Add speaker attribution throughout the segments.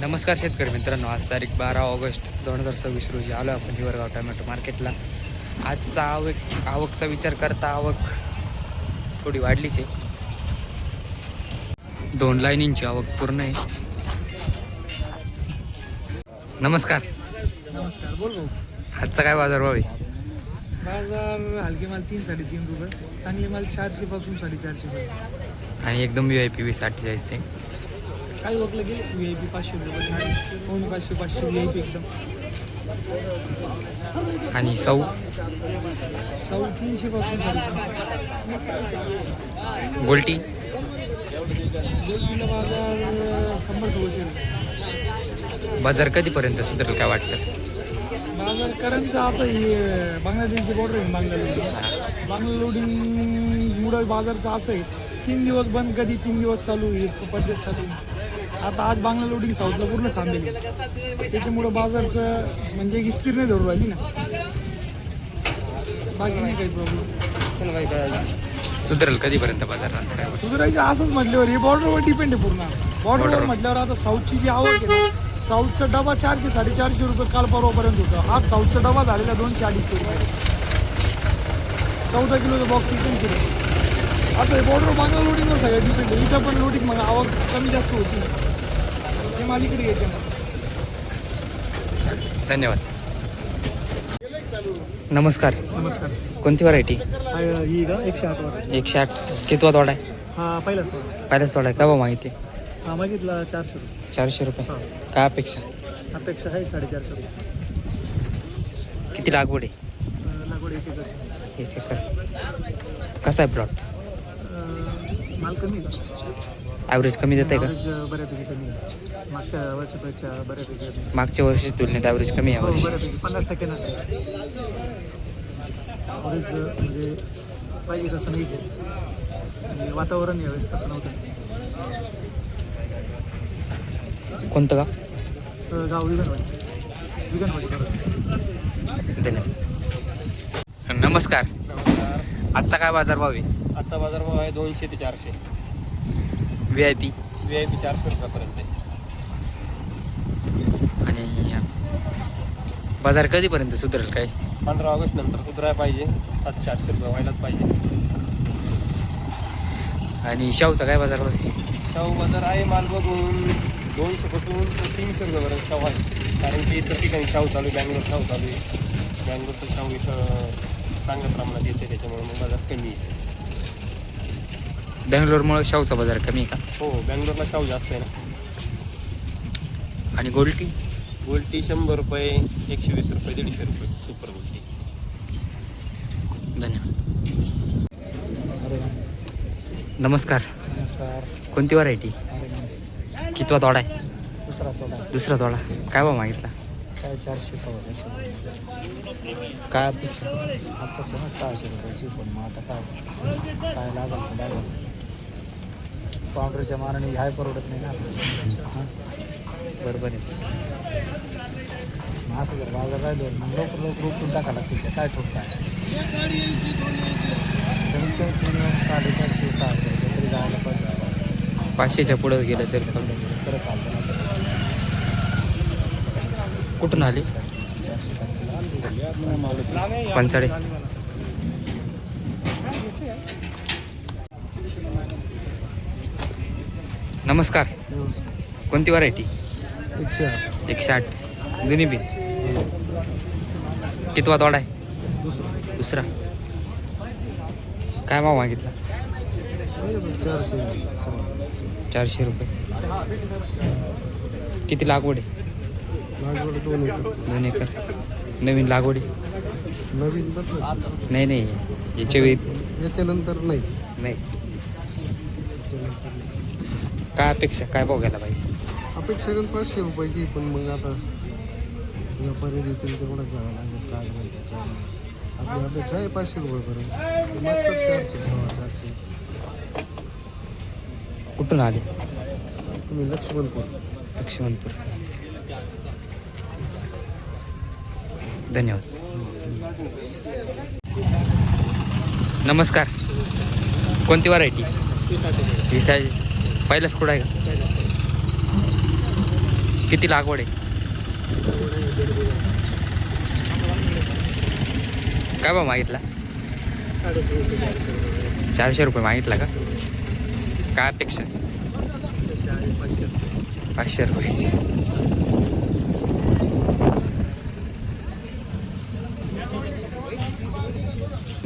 Speaker 1: नमस्कार शेतकरी मित्रांनो, आज तारीख 12 ऑगस्ट 2026 रोजी आलो आपण हिवरगाव टोमॅटो मार्केटला. आजचा आवकचा विचार करता आवक थोडी वाढलीच आहे. 2 लाईनींची आवक पूर्ण आहे. नमस्कार.
Speaker 2: नमस्कार, बोल भाऊ.
Speaker 1: आजचा काय बाजारभाव आहे?
Speaker 2: बाजार हलके माल 3-3.5 रुपये, चांगले माल 400 पासून 450 रुपये.
Speaker 1: आणि एकदम VIP 20-48 आहे.
Speaker 2: काही ओळखलं गेले VIP 500 रुपये, 500 VIP एकदम.
Speaker 1: आणि सौ
Speaker 2: 300 पासून 350.
Speaker 1: गोल्टी
Speaker 2: गोल्डीला बाजार 100-150 रुपये.
Speaker 1: बाजार कधीपर्यंत सुधारेल काय वाटतं?
Speaker 2: बाजार करंटचं आता हे बांगलादेशची बॉर्डर आहे. बांगला लोडिंगमुळं बाजारचं असं आहे, 3 दिवस बंद, कधी 3 दिवस चालू, ही पद्धत चालू आहे. आता आज बांगला लोडिंग साऊथला पूर्ण थांबलेली, त्याच्यामुळं बाजारचं म्हणजे की स्थिर नाही धरू राहिली ना. बाकी नाही काही प्रॉब्लेम.
Speaker 1: सुधारेल कधीपर्यंत बाजार असं काय वाटतं?
Speaker 2: सुधारायचं असंच म्हटल्यावर हे बॉर्डरवर डिपेंड आहे पूर्ण. बॉर्डरवर म्हटल्यावर आता साऊथची जी आवक आहे ना, साऊथचा डबा 400-450 रुपये काल परवापर्यंत होता. आज साऊथचा डबा झालेला 200-250 रुपये. 14 किलोचा बॉक्स चिकन किलो. असं आहे बॉर्डर बांगला लोडिंगवर सगळं डिपेंड आहे. इथं पण लोडिंग मग आवक कमी जास्त होती, हे मालिकडे येते ना.
Speaker 1: धन्यवाद. नमस्कार.
Speaker 2: नमस्कार.
Speaker 1: कोणती व्हरायटी?
Speaker 2: ही का 108 वर.
Speaker 1: 108 कितवा तोडा आहे?
Speaker 2: हा पहिलाच
Speaker 1: पहिलाच तोडा आहे. काय भाव मागितले?
Speaker 2: हा मागितला 400 रुपये.
Speaker 1: 400 रुपये. काय अपेक्षा?
Speaker 2: अपेक्षा आहे 450 रुपये.
Speaker 1: किती लागवड आहे?
Speaker 2: लागवड 1 एकर.
Speaker 1: 1 एकर. कसा आहे प्लॉट?
Speaker 2: माल कमी का?
Speaker 1: ॲव्हरेज कमी देत आहे का?
Speaker 2: बऱ्यापैकी कमी आहे. मागच्या वर्षापेक्षा बऱ्यापैकी कमी.
Speaker 1: मागच्या वर्षीच तुलनेत ॲव्हरेज कमी आहे
Speaker 2: हो,
Speaker 1: यावर्षी.
Speaker 2: बऱ्यापैकी 50% ना. ॲव्हरेज म्हणजे पाहिजे तसं नाहीच आहे. आणि वातावरण यावेळेस तसं नव्हतं.
Speaker 1: कोणतं गाव?
Speaker 2: गाव विगणवाडी.
Speaker 1: धन्यवाद. नमस्कार. आजचा काय बाजारभाव आहे?
Speaker 3: आजचा बाजारभाव आहे 200 ते 400.
Speaker 1: VIP
Speaker 3: 400 रुपयापर्यंत आहे.
Speaker 1: आणि बाजार कधीपर्यंत सुधारेल काय?
Speaker 3: 15 ऑगस्ट नंतर सुधारायला पाहिजे. 700-800 रुपये व्हायलाच पाहिजे.
Speaker 1: आणि शाहूचा काय बाजारभाव आहे?
Speaker 3: शाहू बाजार आहे माल बघून 200 पासून 300 रुपयापर्यंत शाहू आहे. कारण की इतर ठिकाणी शाहू चालू आहे, बँगलोर शाहू चालू आहे. बँगलोरचं शाहू इथं चांगल्या प्रमाणात येते, त्याच्यामुळे मग बाजार कमी आहे.
Speaker 1: बँगलोरमुळे शाहूचा बाजार कमी आहे का?
Speaker 3: हो, बँगलोरला शाहू जास्त आहे ना.
Speaker 1: आणि गोल्टी?
Speaker 3: गोल्टी 100 रुपये, 120 रुपये, 150 रुपये सुपर गोल्टी.
Speaker 1: धन्यवाद. नमस्कार.
Speaker 2: नमस्कार.
Speaker 1: कोणती व्हरायटी? कितवा तोडा आहे?
Speaker 2: दुसरा तोडा
Speaker 1: दुसरा तोडा. काय भाव मागितला?
Speaker 2: काय 400-450.
Speaker 1: काय अपेक्षा?
Speaker 2: अपेक्षा 600 रुपयाची, पण मग आता काय लागेल तर लागेल. पावडरच्या मानाने हाय परवडत नाही ना.
Speaker 1: बरोबर आहे.
Speaker 2: मग असं जर बाजार राहिलो मग लवकर उठून टाका लागतील. काय ठोक काय 450-600 रुपये तरी जायला पाहिजे.
Speaker 1: 500च्या पुढं गेलं तर
Speaker 2: खरं चालतं ना.
Speaker 1: कुठून आले?
Speaker 2: 400
Speaker 1: पंचाडे. नमस्कार. कोणती व्हरायटी? 108 दोन्ही बी. कितवा तोडा आहे? दुसरा. काय भाव मागितला? 400 रुपये. किती लागवड आहे? 2 एकर. नवीन लागवड आहे?
Speaker 2: नवीन
Speaker 1: नाही याच्या वेळी
Speaker 2: याच्यानंतर नाही.
Speaker 1: काय अपेक्षा? काय भाव घ्यायला पाहिजे?
Speaker 2: अपेक्षा 500 रुपयाची, पण मग आता व्यापारी देतील तेवढं घ्यावं लागेल. काय माहिती आपली अपेक्षा आहे 500 रुपयेपर्यंत. 400.
Speaker 1: कुठून आले?
Speaker 2: तुम्ही लक्ष्मणपूर.
Speaker 1: धन्यवाद. नमस्कार. कोणती व्हरायटी? पहिलाच कुठं आहे का? किती लागवड आहे? काय भाव मागितला? 400 रुपये मागितला का? काय अपेक्षा? 500 रुपयाची.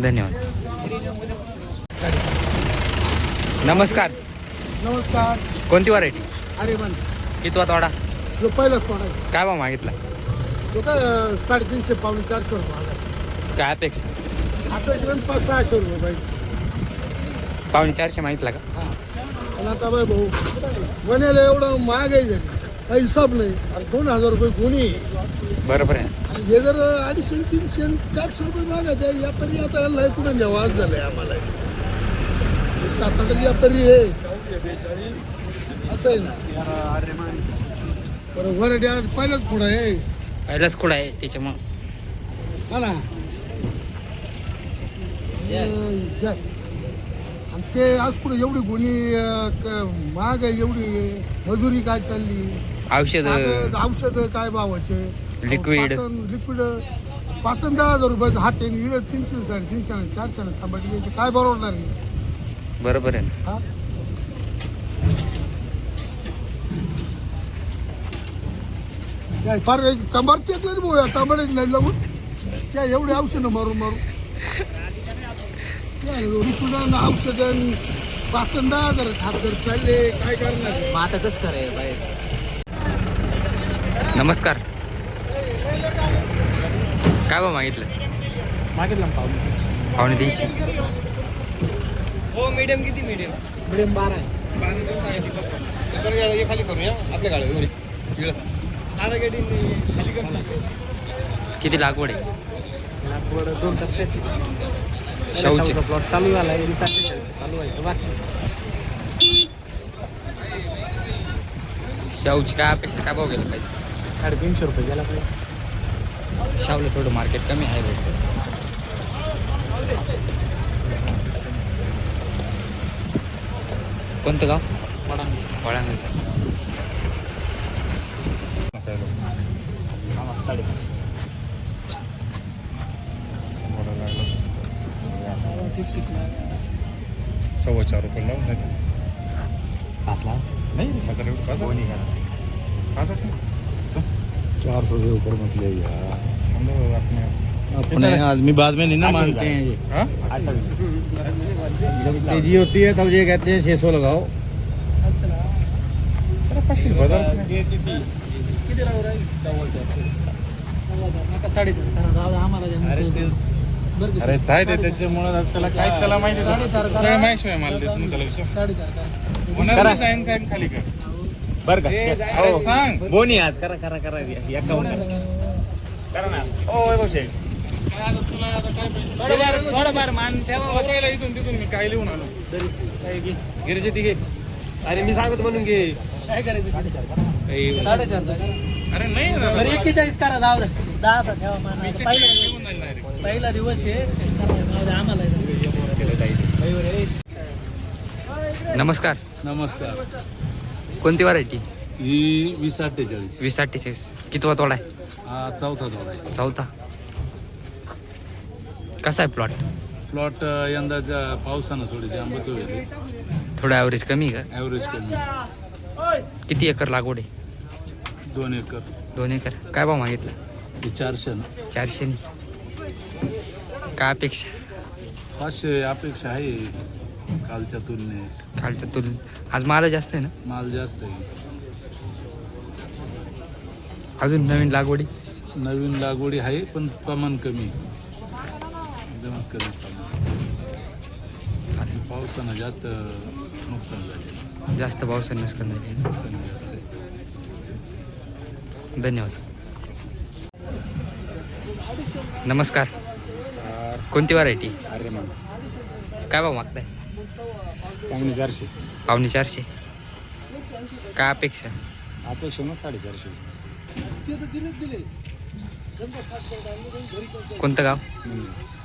Speaker 1: धन्यवाद. नमस्कार.
Speaker 2: नमस्कार.
Speaker 1: कोणती व्हरायटी?
Speaker 2: अरे मन
Speaker 1: कितवा तोडा?
Speaker 2: जो पहिलाच पण आहे
Speaker 1: काय भाव मागितला?
Speaker 2: तो काय 350 पावणे 400 रुपये.
Speaker 1: काय अपेक्षा?
Speaker 2: आता जीवन 500-600 रुपये पाहिजे.
Speaker 1: 450 मागितला का?
Speaker 2: हा पण आता बाय भाऊ बनायला एवढं महागाई झाली काही हिसाब नाही. अरे 2000 रुपये गुन्हे
Speaker 1: बरोबर आहे.
Speaker 2: आणि हे जर 250-300-400 रुपये मागायचे यापरी आता लय कुठं नेवाज झालंय आम्हाला. 7 यापरी आहे असं आहे ना. बरं व्हरायटी आज पहिलाच पुढं आहे.
Speaker 1: पहिलाच कुठं आहे त्याच्यामुळं.
Speaker 2: हा ना. आणि ते आज पुढे एवढी गुन्हे महाग आहे एवढी मजुरी काय चालली
Speaker 1: औषध
Speaker 2: औषध काय भावाचे
Speaker 1: लिक्विड
Speaker 2: 5,000-10,000 रुपयाचं हात आहे 300-350-400 तांबट घ्यायचे काय परवडणार आहे.
Speaker 1: बरोबर आहे.
Speaker 2: हा काय फार कंबार टेकलं रे भाऊ तांबट नाही लावून त्या एवढे औषधं मारून लिक्विड औषधं 5,000-10,000 हात जर चालले काय करणार.
Speaker 1: मग आता कसं करायचं बाहेर? नमस्कार. काय भाव मागितलं?
Speaker 2: मागितलं
Speaker 1: 250.
Speaker 3: हो मीडियम किती? मीडियम
Speaker 2: 12 आहे.
Speaker 3: 12 खाली करूया आपल्या गाडी खाली करू.
Speaker 1: किती लागवड आहे?
Speaker 2: लागवड 2 टप्प्याची.
Speaker 1: शाहूची
Speaker 2: प्लॉट चालू झाला आहे. चालू व्हायचं बाकी.
Speaker 1: शाहूची काय अपेक्षा? काय भाव गेला पाहिजे?
Speaker 2: 350 रुपये गेला पाहिजे.
Speaker 1: शाहूला थोडं मार्केट कमी आहे रेट. कोणतं गाव? वडांग.
Speaker 3: ₹4.25 लावून जाते.
Speaker 1: 5 लाख
Speaker 3: नाही
Speaker 2: 400 से ऊपर मत ले यार.
Speaker 3: अपने
Speaker 2: आदमी बाद में नहीं ना मानते हैं ये. तेजी होती है तब ये कहते हैं 600 लगाओ.
Speaker 3: अरे साहेब त्याच्यामुळे त्याला काय त्याला माहिती माहिती मला देत नाही त्याला विषय
Speaker 2: 4.5
Speaker 3: जाईन काय खाली काय
Speaker 1: बरं का?
Speaker 3: सांग
Speaker 1: बोनी आज करा करा करा
Speaker 3: करा ना. ओ गोष्ट थोडंफार मान ठेवा. इथून तिथून मी काय लिहून आलो गिरीचे तिघे. अरे मी सांगतो म्हणून घे
Speaker 2: काय करायचं. 4.5
Speaker 3: अरे नाही
Speaker 2: 41 करा. जाऊ दे 10 ठेवा. पहिला दिवस आहे आम्हाला.
Speaker 1: नमस्कार.
Speaker 3: नमस्कार.
Speaker 1: कोणती व्हरायटी?
Speaker 3: ही 2048
Speaker 1: 2048. कितवा तोडा आहे?
Speaker 3: हा चौथा तोडा आहे.
Speaker 1: चौथा. कसा आहे प्लॉट?
Speaker 3: प्लॉट यंदा पावसानं थोडीशी आंबच होईल.
Speaker 1: थोडं ॲव्हरेज कमी का?
Speaker 3: ॲव्हरेज कमी.
Speaker 1: किती एकर लागवड आहे?
Speaker 3: 2 एकर.
Speaker 1: 2 एकर. काय भाव मागितला?
Speaker 3: 400 ना.
Speaker 1: 400. काय अपेक्षा?
Speaker 3: 500 अपेक्षा आहे कालच्या तुलनेत.
Speaker 1: कालच्या तुलनेत आज माल जास्त आहे ना?
Speaker 3: माल जास्त आहे.
Speaker 1: अजून नवीन लागवडी?
Speaker 3: नवीन लागवडी आहे पण प्रमाण कमी. एकदमच कमी प्रमाण.
Speaker 1: चालेल.
Speaker 3: पावसानं जास्त नुकसान झाले.
Speaker 1: जास्त पावसाने नुकसान झाले.
Speaker 3: नुकसान जास्त आहे.
Speaker 1: धन्यवाद. नमस्कार. कोणती व्हरायटी?
Speaker 3: अरे मग
Speaker 1: काय भाव मागताय?
Speaker 3: 400.
Speaker 1: 450. काय अपेक्षा?
Speaker 3: अपेक्षा ना 450.
Speaker 1: कोणतं गाव?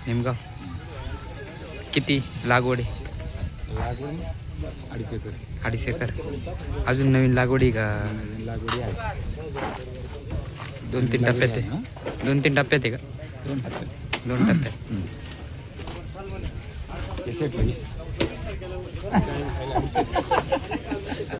Speaker 1: निमगाव. किती लागवड आहे?
Speaker 3: लागवड
Speaker 1: 2.5 एकर. अजून नवीन लागवडी का?
Speaker 4: लागवडी आहे
Speaker 1: 2-3 टप्प्यात आहे. 2-3 टप्प्यात आहे का? 2 टप्प्यात.
Speaker 4: सेट